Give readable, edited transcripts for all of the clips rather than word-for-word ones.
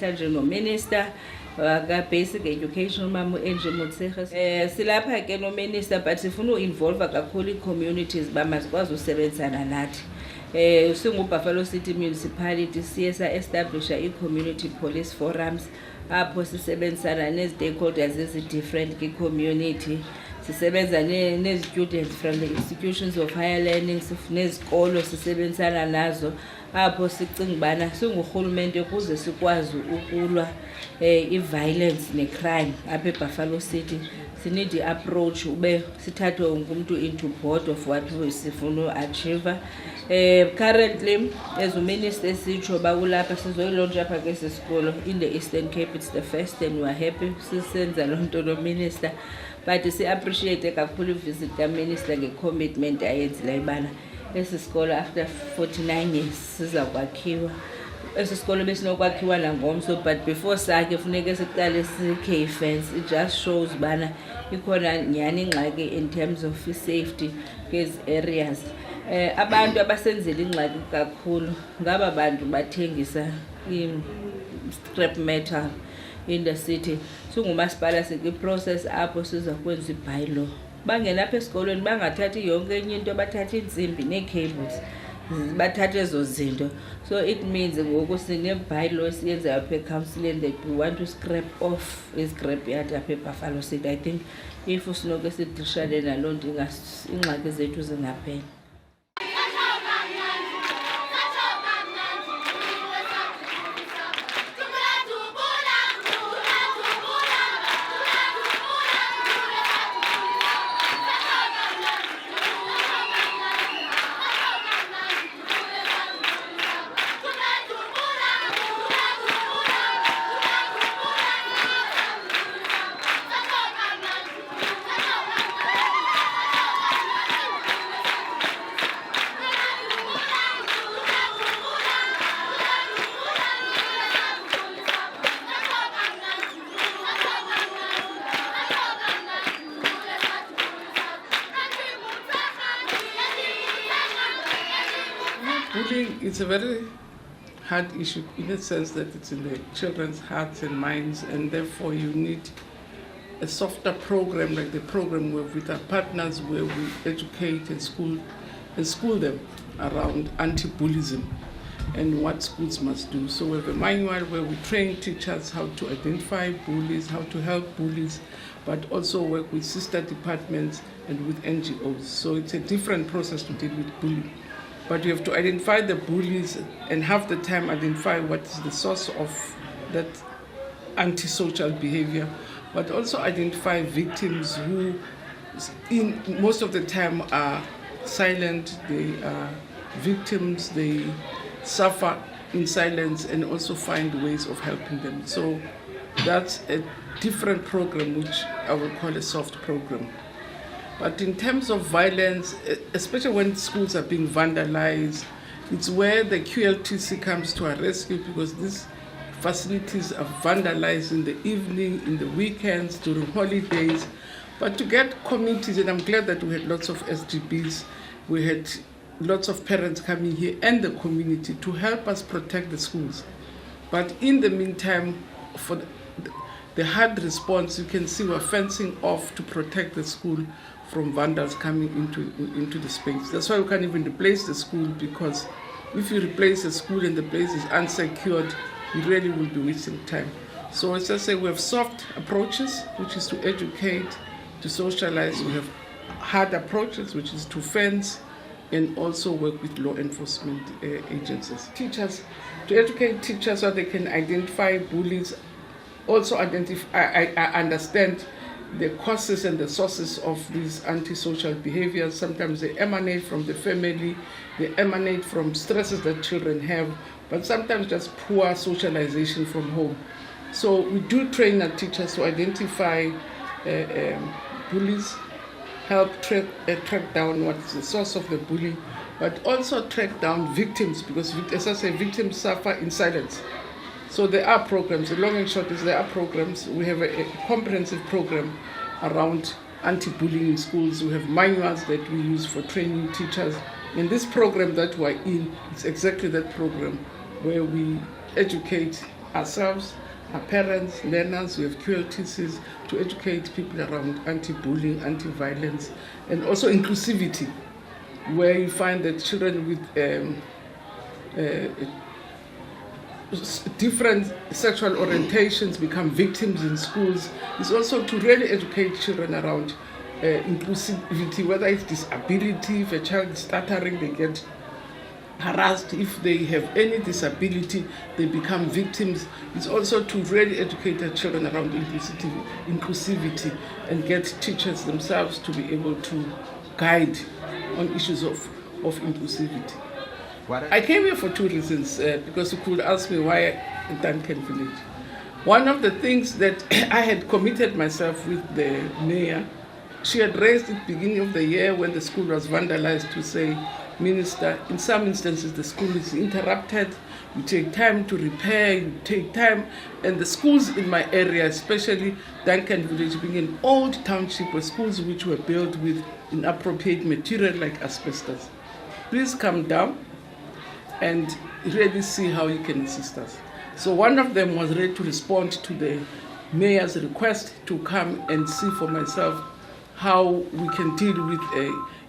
namhlanje nominister ka-basic education umama Motshekga. Silapha ke nominister but sifuna uinvolve kakhulu ii-communities uba mazikwazi usebenzisana nathi. Singu-Buffalo City Municipality siye sa-establisha ii-community police forums apho sisebenzisana nezi-stakeholders ezi-different kwi-community. Sisebenza nezi-students from the institutions of higher learning nezikolo sisebenzisana nazo apho sicinga ubana singurhulumente ukuze sikwazi ukulwa i-violence ne-crime apha eBuffalo City. Sinid i-approach ube sithathwe umntu into board of what sifuna uachieve. Currently as uminister esitsho bakulapha sizoyilontsha apha kwesi sikolo in the Eastern Cape. It's the first and we are happy sisenza loo nto nominister, but si-appreciate kakhulu i-visit kaminister nge-commitment ayenzileyo ubana esi sikolo after 49 years siza kwakhiwa. Esi sikolo besinokwakhiwa nangomso, but before sakhe funeke siqale sikhe i-fence. It just shows ubana ikhona nyhani ingxaki in terms of safety kwezi areas. Abantu abasenzela ingxaki kakhulu ngaba bantu bathengisa i-scrap metal in the city. Singumasipala sikwi-process apho siza kwenza i-bylaw. Bangena apha esikolweni bangathathi yonke enye into, bathatha iintsimbi nee-cables bathathe ezo zinto. So it means ngoku sine-bylaw esiyenzayo apha ecouncilini that we want to scrap off i-scrap yard apha eBuffalo City. I think if sinoke sidishane naloo nto iingxaki zethu zingaphela. Bullying is a very hard issue in the sense that it's in the children's hearts and minds, and therefore you need a softer program like the program with our partners where we educate and school them around anti-bullyism and what schools must do. So we have a manual where we train teachers how to identify bullies, how to help bullies, but also work with sister departments and with NGOs. So it's a different process to deal with bullying. But you have to identify the bullies and half the time identify what is the source of that antisocial behavior, but also identify victims who in most of the time are silent, they are victims, they suffer in silence, and also find ways of helping them. So that's a different program which I will call a soft program. But in terms of violence, especially when schools are being vandalized, it's where the QLTC comes to our rescue, because these facilities are vandalized in the evening, in the weekends, during holidays. But to get communities, and I'm glad that we had lots of SGBs, we had lots of parents coming here and the community to help us protect the schools. But in the meantime, for the hard response, you can see we're fencing off to protect the school from vandals coming into the space. That's why we can't even replace the school, because if you replace the school and the place is unsecured, you really will be wasting time. So as I say, we have soft approaches, which is to educate, to socialize. We have hard approaches, which is to fence, and also work with law enforcement agencies. Teachers, to educate teachers so they can identify bullies, also understand the causes and the sources of these antisocial behaviors. Sometimes they emanate from the family, they emanate from stresses that children have, but sometimes just poor socialization from home. So we do train our teachers to identify bullies, help track down what is the source of the bully, but also track down victims, because as I say, victims suffer in silence. So there are programs. The long and short is there are programs. We have a comprehensive program around anti-bullying in schools. We have manuals that we use for training teachers. And this program that we're in, it's exactly that program where we educate ourselves, our parents, learners, we have QLTCs to educate people around anti-bullying, anti-violence, and also inclusivity, where you find that children with different sexual orientations become victims in schools. It's also to really educate children around inclusivity, whether it's disability. If a child is stuttering, they get harassed. If they have any disability, they become victims. It's also to really educate the children around inclusivity and get teachers themselves to be able to guide on issues of inclusivity. I came here for two reasons, because you could ask me why Duncan Village. One of the things that I had committed myself with the mayor, she had raised at the beginning of the year when the school was vandalized to say, Minister, in some instances the school is interrupted, you take time to repair, you take time, and the schools in my area, especially Duncan Village being an old township, were schools which were built with inappropriate material like asbestos. Please come down and really see how you can assist us. So one of them was ready to respond to the mayor's request to come and see for myself how we can deal with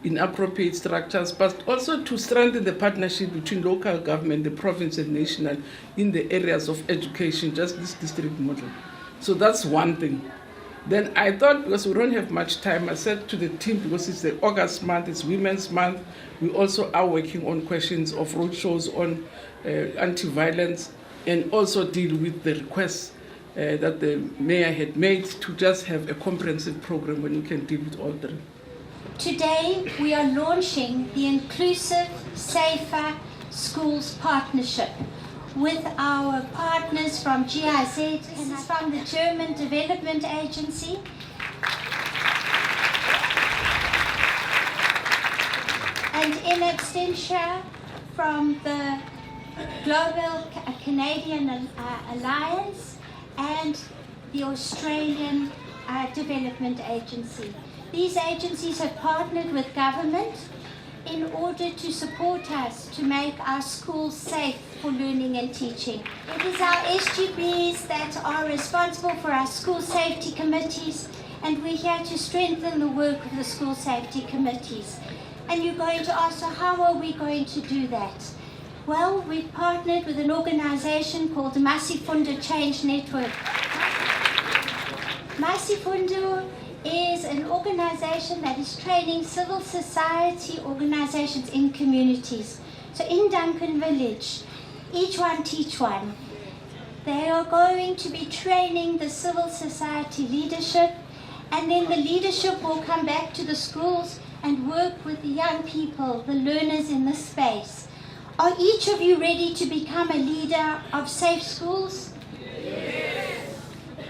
inappropriate structures, but also to strengthen the partnership between local government, the province and national in the areas of education, just this district model. So that's one thing. Then I thought, because we don't have much time, I said to the team, because it's the August month, it's Women's Month, we also are working on questions of roadshows on anti-violence, and also deal with the requests that the mayor had made to just have a comprehensive program when we can deal with all three. Today we are launching the Inclusive, Safer Schools Partnership with our partners from GIZ and from the German Development Agency. And in absentia from the Global Canadian Alliance and the Australian Development Agency. These agencies have partnered with government in order to support us to make our schools safe for learning and teaching. It is our SGBs that are responsible for our school safety committees, and we're here to strengthen the work of the school safety committees. And you're going to ask, so how are we going to do that? Well, we've partnered with an organization called the Motshekga Change Network. Motshekga is an organization that is training civil society organizations in communities. So in Duncan Village, each one teach one. They are going to be training the civil society leadership, and then the leadership will come back to the schools and work with the young people, the learners in the space. Are each of you ready to become a leader of safe schools?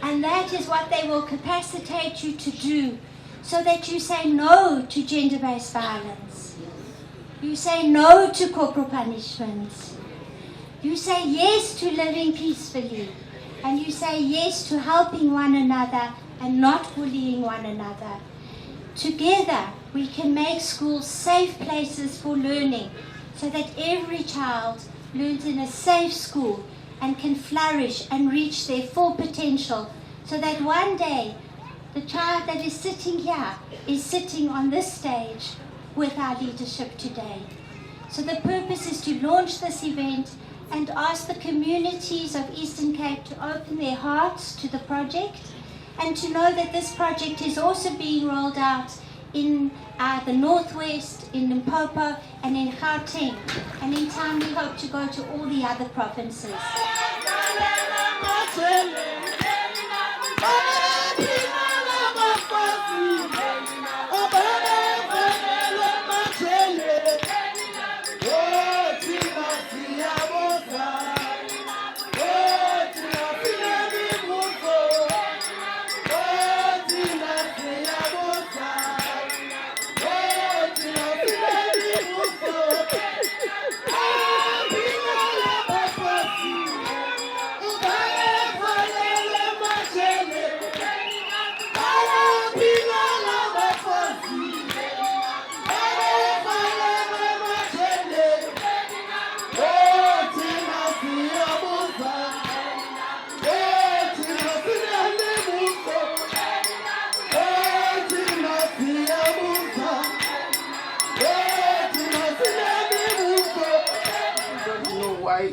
And that is what they will capacitate you to do, so that you say no to gender-based violence. You say no to corporal punishments. You say yes to living peacefully. And you say yes to helping one another and not bullying one another. Together, we can make schools safe places for learning, so that every child learns in a safe school and can flourish and reach their full potential, so that one day the child that is sitting here is sitting on this stage with our leadership today. So the purpose is to launch this event and ask the communities of Eastern Cape to open their hearts to the project, and to know that this project is also being rolled out in the Northwest, in Limpopo and in Gauteng, and in time we hope to go to all the other provinces.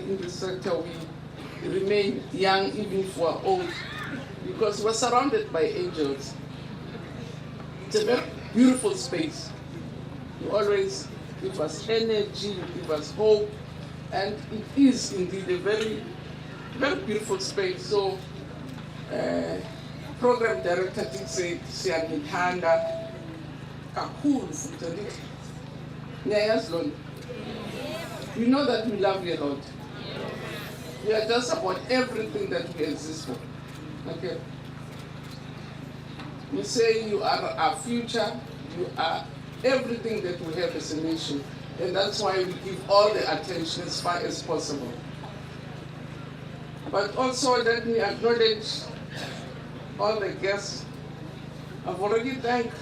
in this sector we remain young even if we're old, because we're surrounded by angels. It's a very beautiful space. You always give us energy, you give us hope, and it is indeed a very, very beautiful space. So, program director did say, "Siyanithanda kakhulu futhi." Ngiyayazi lona. You know that we love you a lot. We are just about everything that we exist for. Okay. We say you are our future, you are everything that we have as a nation, and that's why we give all the attention as far as possible. But also let me acknowledge all the guests. I've already thanked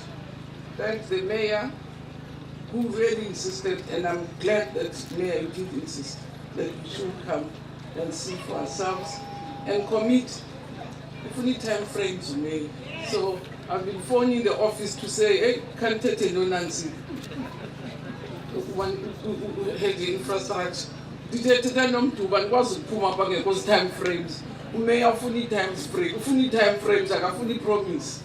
the mayor who really insisted, and I'm glad that mayor did insist that we should come and see for ourselves and commit. If we need time frames, we may. So I've been phoning the office to say, hey, can't take no Nancy. One head infrastructure. Dithethe nomduba nikwazi ukuphuma pha ngekho time frames. Umeya ufuna time frames akafuni promise.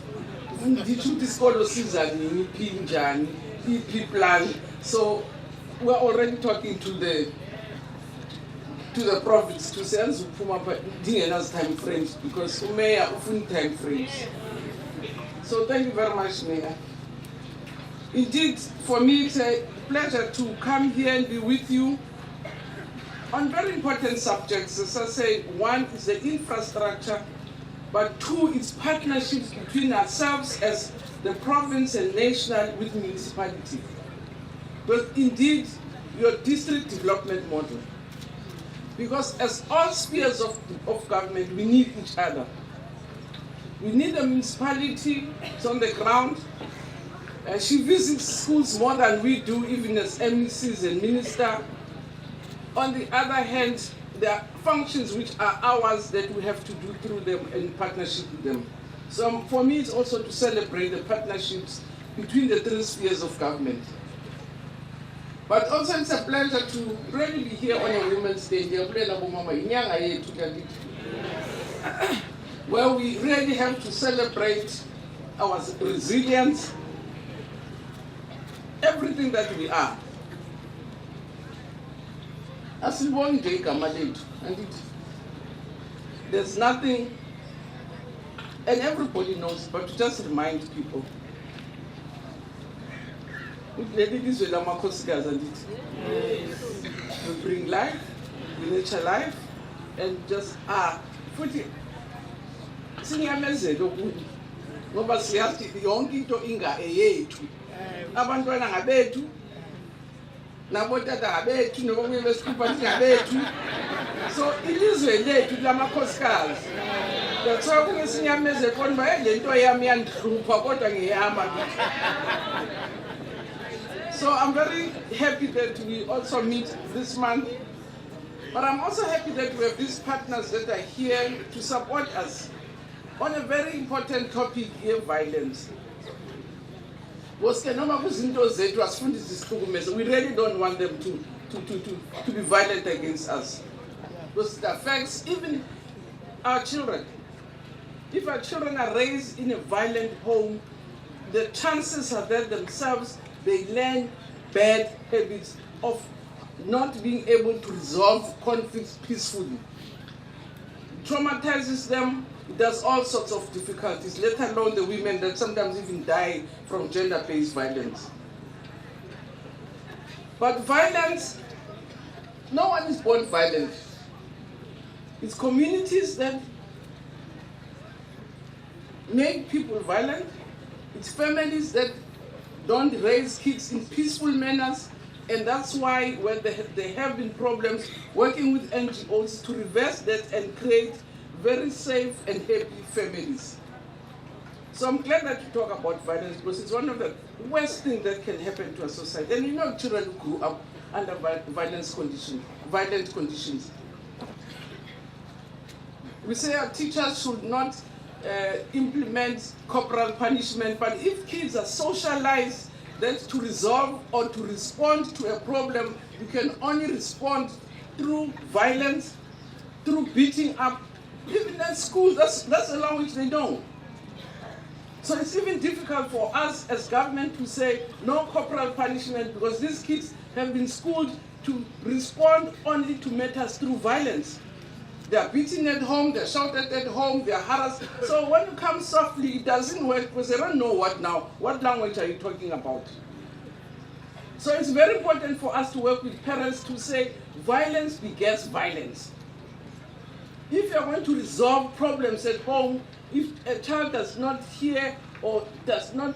Ufuna ukuthi isikolo siza nini phi njani, iphi plan. So we're already talking to the province to say uphuma pha dingenazi time frames because umeya ufuna time frames. So thank you very much, Mayor. Indeed, for me it's a pleasure to come here and be with you on very important subjects. As I say, one is the infrastructure, but two is partnerships between ourselves as the province and national with municipality. But indeed, your district development model. Because as all spheres of government, we need each other. We need a municipality, it's on the ground. She visits schools more than we do, even as MECs and minister. On the other hand, there are functions which are ours that we have to do through them in partnership with them. So for me, it's also to celebrate the partnerships between the three spheres of government. But also it's a pleasure to really be here on a Women's Day, where we really have to celebrate our resilience, everything that we are. As we won't take a mandate, and there's nothing, and everybody knows, but to just remind people. We bring life, we nurture life, and just singiyamezela ukuthi ngoba siyazi yonke into inga eyethu. Abantwana ngabethu, nabotata ngabethu, nobobuye besikhupha ngabethu. So ilizwe lethu lamakhosikazi. That's why kune sinyamezela khona ba le nto yami yandihlupha kodwa ngiyama. So I'm very happy that we also meet this month. But I'm also happy that we have these partners that are here to support us on a very important topic here, violence. We really don't want them to be violent against us. Because it affects even our children. If our children are raised in a violent home, the chances are that themselves, they learn bad habits of not being able to resolve conflicts peacefully. It traumatizes them, it does all sorts of difficulties, let alone the women that sometimes even die from gender-based violence. But violence, no one is born violent. It's communities that make people violent. It's families that don't raise kids in peaceful manners. And that's why when there have been problems working with NGOs to reverse that and create very safe and happy families. So I'm glad that you talk about violence because it's one of the worst things that can happen to a society. And you know children who grew up under violent conditions. We say our teachers should not implement corporal punishment, but if kids are socialized, that to resolve or to respond to a problem, you can only respond through violence, through beating up. Even at school, that's a language they know. So it's even difficult for us as government to say no corporal punishment, because these kids have been schooled to respond only to matters through violence. They are beaten at home, they're shouted at home, they're harassed. So when you come softly, it doesn't work, because they don't know what now. What language are you talking about? So it's very important for us to work with parents to say violence begets violence. If you're going to resolve problems at home, if a child does not hear or does not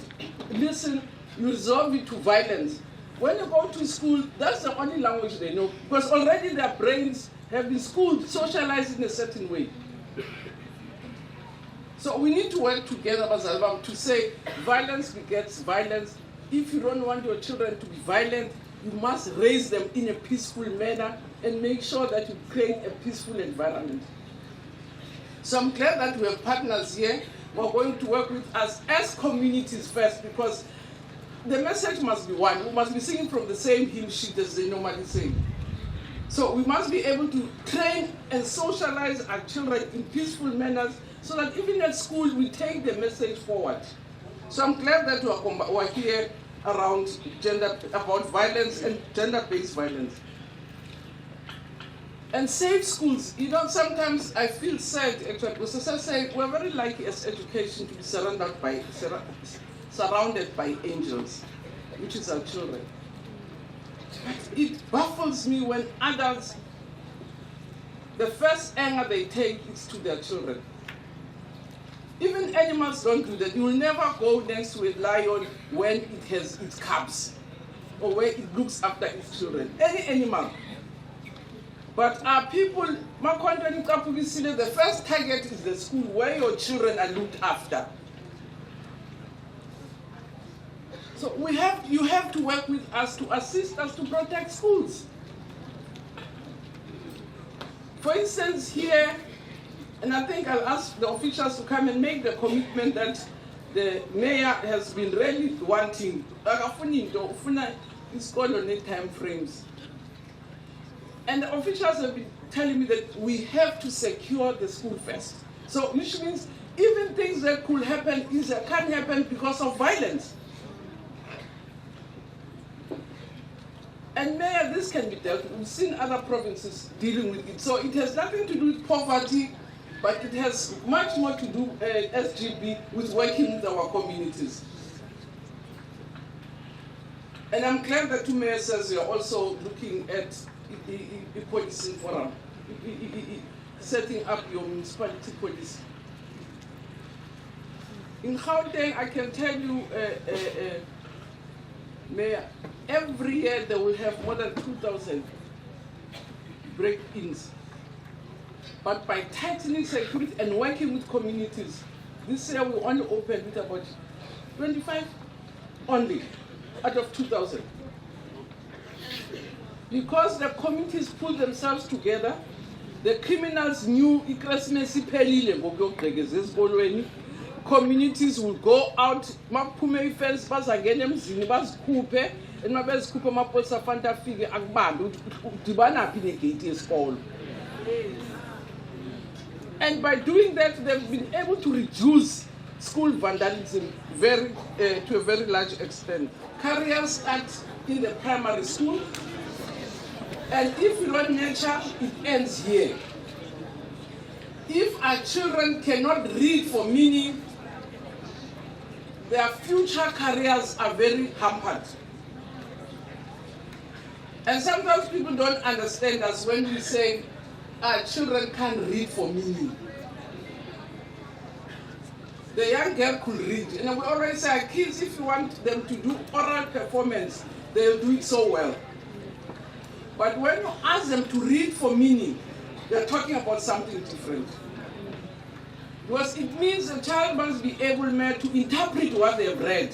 listen, you resolve it to violence. When you go to school, that's the only language they know, because already their brains have been schooled, socialized in a certain way. So we need to work together, Bazalbam, to say violence begets violence. If you don't want your children to be violent, you must raise them in a peaceful manner and make sure that you create a peaceful environment. So I'm glad that we have partners here who are going to work with us as communities first, because the message must be one. We must be singing from the same hymn sheet as they normally sing. So we must be able to train and socialize our children in peaceful manners, so that even at school we take the message forward. So I'm glad that we are here around about violence and gender-based violence. And safe schools, you know, sometimes I feel sad, actually, because I say we're very lucky as education to be surrounded by angels, which is our children. But it baffles me when adults, the first anger they take is to their children. Even animals don't do that. You will never go next to a lion when it has its cubs, or when it looks after its children. Any animal. But our people, the first target is the school where your children are looked after. So you have to work with us to assist us to protect schools. For instance, here, and I think I'll ask the officials to come and make the commitment that the mayor has been really wanting. Time frames. And the officials have been telling me that we have to secure the school first. So which means even things that could happen can't happen because of violence. And Mayor, this can be dealt with. We've seen other provinces dealing with it. So it has nothing to do with poverty, but it has much more to do, SGB, with working with our communities. And I'm glad that two mayors says you're also looking at a policy forum, setting up your municipality policy. In Gauteng, I can tell you, Mayor, every year they will have more than 2,000 break-ins. But by tightening security and working with communities, this year we only opened with about 25 only out of 2,000. Because the communities pulled themselves together, the criminals knew communities will go out, and by doing that, they've been able to reduce school vandalism to a very large extent. Careers start in the primary school, and if you don't nurture, it ends here. If our children cannot read for meaning, their future careers are very hampered. And sometimes people don't understand us when we say our children can't read for meaning. The young girl could read, and we always say, our kids, if you want them to do oral performance, they'll do it so well. But when you ask them to read for meaning, they're talking about something different. Because it means the child must be able to interpret what they have read.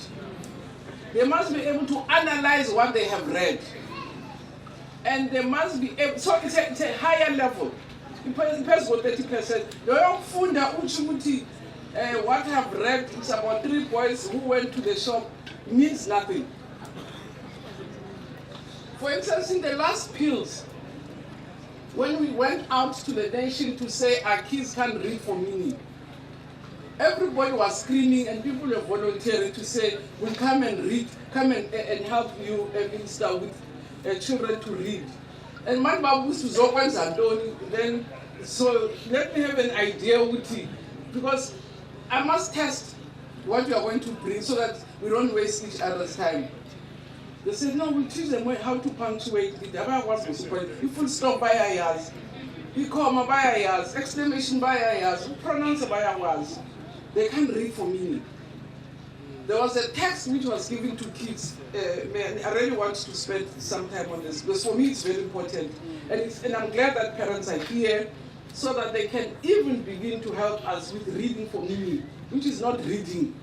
They must be able to analyze what they have read. And they must be able, so it's a higher level. It depends on 30%. What I have read, it's about 3 boys who went to the shop, means nothing. For instance, in the last pills, when we went out to the nation to say our kids can't read for meaning, everybody was screaming and people were volunteering to say, we'll come and read, come and help you minister with children to read. And my babu then, so let me have an idea with it, because I must test what you are going to bring so that we don't waste each other's time. They said, no, we'll teach them how to punctuate it. You full stop by ayas, you comma by ayas, exclamation by ayas, pronounce by ayas. They can't read for meaning. There was a text which was given to kids. Man, I really want to spend some time on this, because for me it's very important. And I'm glad that parents are here so that they can even begin to help us with reading for meaning, which is not reading.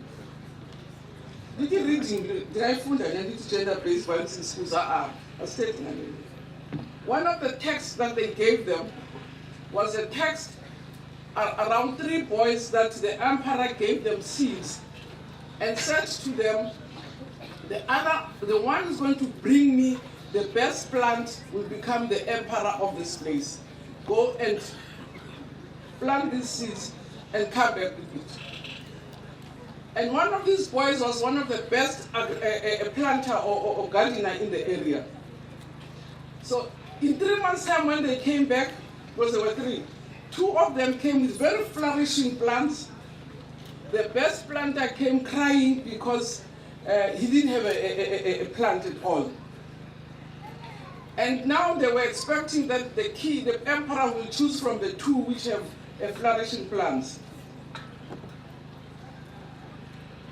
Reading, did I find that gender-based violence in schools are a statement? One of the texts that they gave them was a text around 3 boys that the emperor gave them seeds and said to them, the one who's going to bring me the best plant will become the emperor of this place. Go and plant these seeds and come back with it. And one of these boys was one of the best planter or gardener in the area. So in 3 months' time when they came back, because there were 3, 2 of them came with very flourishing plants. The best planter came crying because he didn't have a plant at all. And now they were expecting that the emperor will choose from the 2 which have flourishing plants.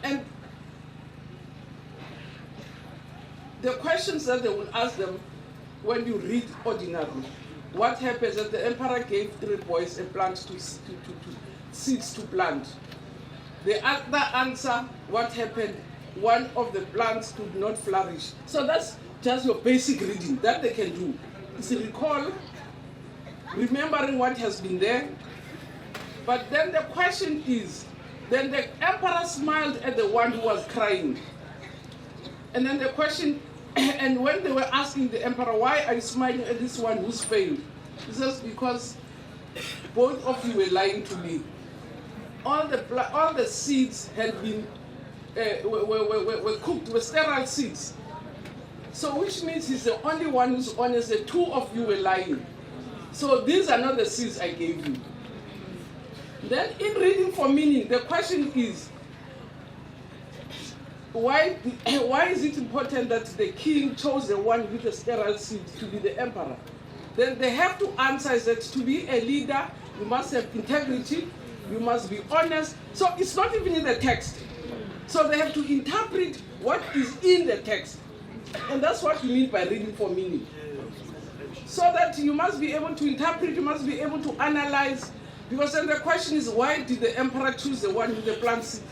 And the questions that they will ask them when you read ordinarily, what happens that the emperor gave 3 boys a plant seeds to plant. The other answer, what happened, one of the plants could not flourish. So that's just your basic reading that they can do. It's a recall, remembering what has been there. But then the question is, then the emperor smiled at the one who was crying. And then the question, and when they were asking the emperor, why are you smiling at this one who's failed? He says, because both of you were lying to me. All the seeds had been, were cooked, were sterile seeds. So which means he's the only one who's honest, the 2 of you were lying. So these are not the seeds I gave you. Then in reading for meaning, the question is, why is it important that the king chose the one with the sterile seed to be the emperor? Then they have to answer that to be a leader, you must have integrity, you must be honest. So it's not even in the text. So they have to interpret what is in the text. And that's what we mean by reading for meaning. So that you must be able to interpret, you must be able to analyze. Because then the question is, why did the emperor choose the one with the plant seed?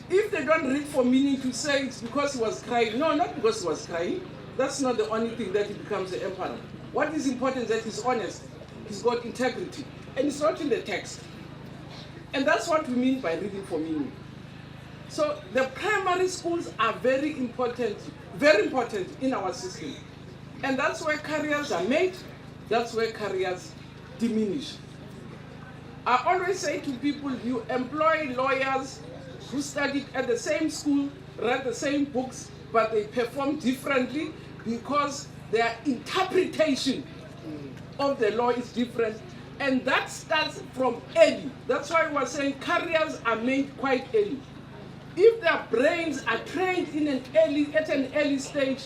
If they don't read for meaning to say it's because he was crying, no, not because he was crying. That's not the only thing that he becomes the emperor. What is important is that he's honest, he's got integrity, and it's not in the text. And that's what we mean by reading for meaning. So the primary schools are very important in our system. And that's where careers are made, that's where careers diminish. I always say to people, you employ lawyers who studied at the same school, read the same books, but they perform differently because their interpretation of the law is different. And that starts from early. That's why we were saying careers are made quite early. If their brains are trained at an early stage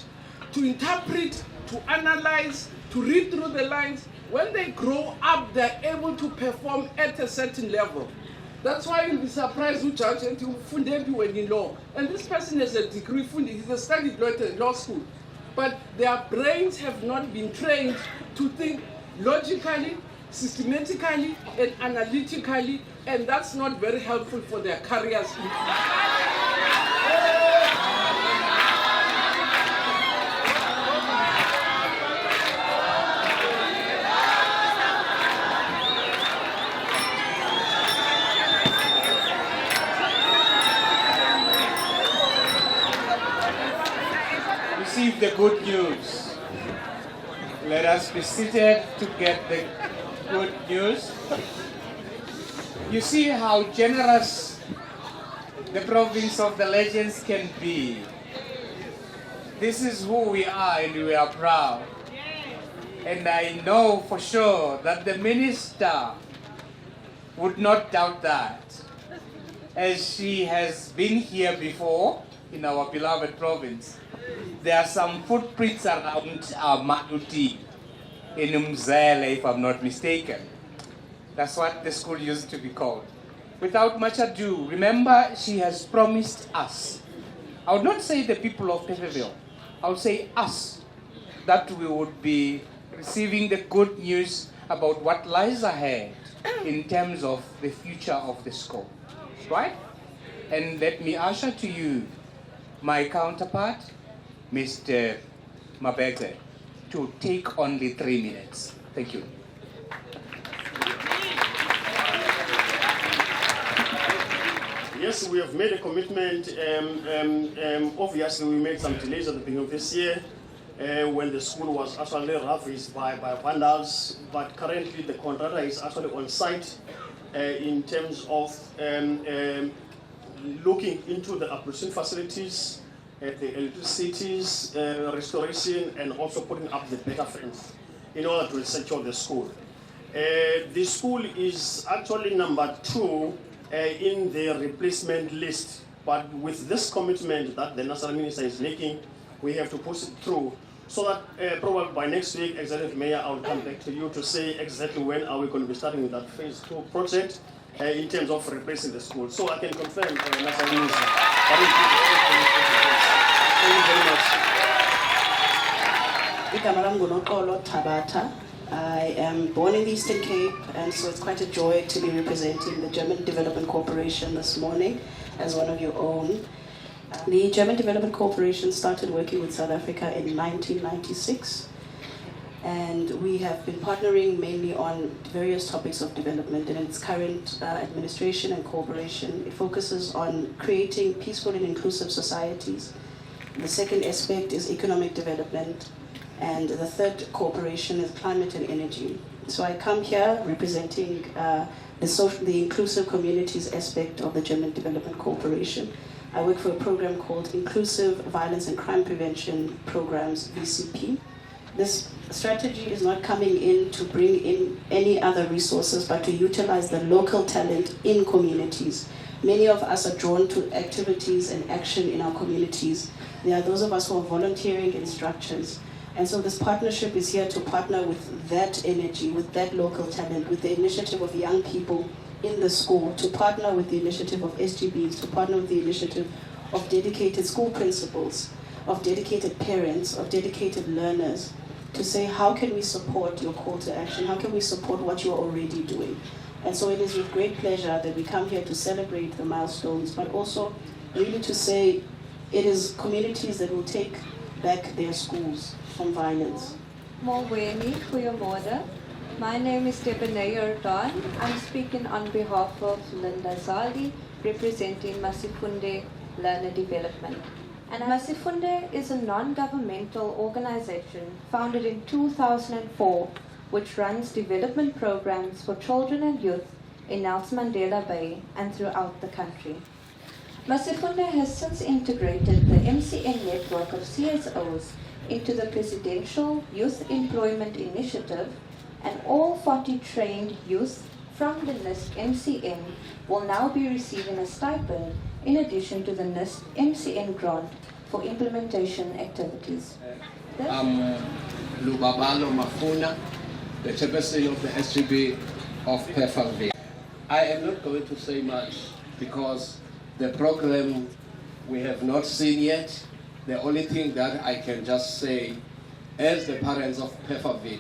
to interpret, to analyze, to read through the lines, when they grow up, they're able to perform at a certain level. That's why you'll be surprised who judge and you funded when in law. And this person has a degree, he's a studied law at law school. But their brains have not been trained to think logically, systematically, and analytically, and that's not very helpful for their careers. Receive the good news. Let us be seated to get the good news. You see how generous the province of the legends can be. This is who we are, and we are proud. And I know for sure that the minister would not doubt that, as she has been here before in our beloved province. There are some footprints around Maduti in Umzele, if I'm not mistaken. That's what the school used to be called. Without much ado, remember, she has promised us, I would not say the people of Pefferville, I would say us, that we would be receiving the good news about what lies ahead in terms of the future of the school. Right? And let me usher to you my counterpart, Mr. Mabete, to take only 3 minutes. Thank you. Yes, we have made a commitment. Obviously, we made some delays at the beginning of this year when the school was actually ravaged by vandals. But currently, the contractor is actually on site in terms of looking into the acquisition facilities, the electricities, restoration, and also putting up the better fence in order to secure the school. The school is actually number 2 in the replacement list, but with this commitment that the national minister is making, we have to push it through so that probably by next week, Executive Mayor, I will come back to you to say exactly when are we going to be starting with that phase 2 project in terms of replacing the school. So I can confirm, national minister, thank you. I am born in the Eastern Cape, and so it's quite a joy to be representing the German Development Corporation this morning as one of your own. The German Development Corporation started working with South Africa in 1996, and we have been partnering mainly on various topics of development. And in its current administration and cooperation, it focuses on creating peaceful and inclusive societies. The second aspect is economic development. And the third cooperation is climate and energy. So I come here representing the inclusive communities aspect of the German Development Corporation. I work for a program called Inclusive Violence and Crime Prevention Programs, BCP. This strategy is not coming in to bring in any other resources, but to utilize the local talent in communities. Many of us are drawn to activities and action in our communities. There are those of us who are volunteering in structures. And so this partnership is here to partner with that energy, with that local talent, with the initiative of young people in the school, to partner with the initiative of SGBs, to partner with the initiative of dedicated school principals, of dedicated parents, of dedicated learners, to say, how can we support your call to action? How can we support what you are already doing? And so it is with great pleasure that we come here to celebrate the milestones, but also really to say it is communities that will take back their schools from violence. Molweni, goeiemorgen. My name is Debenay Don. I'm speaking on behalf of Linda Zali, representing Masifunde Learner Development. And Masifunde is a non-governmental organization founded in 2004, which runs development programs for children and youth in Nelson Mandela Bay and throughout the country. Masifunde has since integrated the MCN network of CSOs into the Presidential Youth Employment Initiative, and all 40 trained youth from the NIST MCN will now be receiving a stipend in addition to the NIST MCN grant for implementation activities. I'm Lubabalo Mafuna, the chairperson of the SGB of Pefferville. I am not going to say much because the program we have not seen yet. The only thing that I can just say, as the parents of Pefferville,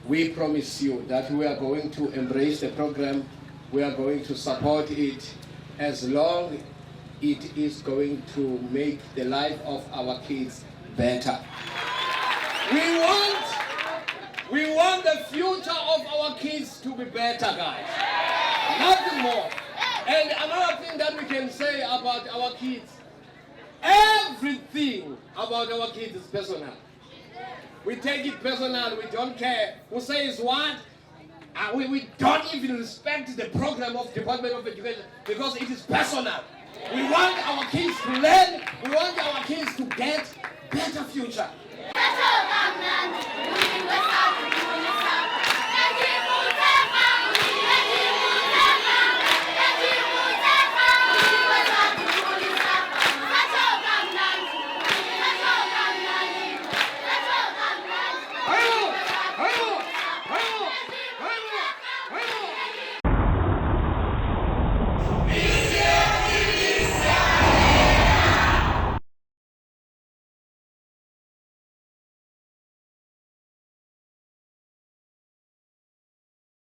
we promise you that we are going to embrace the program, we are going to support it as long it is going to make the life of our kids better. We want the future of our kids to be better, guys. Nothing more. And another thing that we can say about our kids, everything about our kids is personal. We take it personal, we don't care who says what. We don't even respect the program of Department of Education because it is personal. We want our kids to learn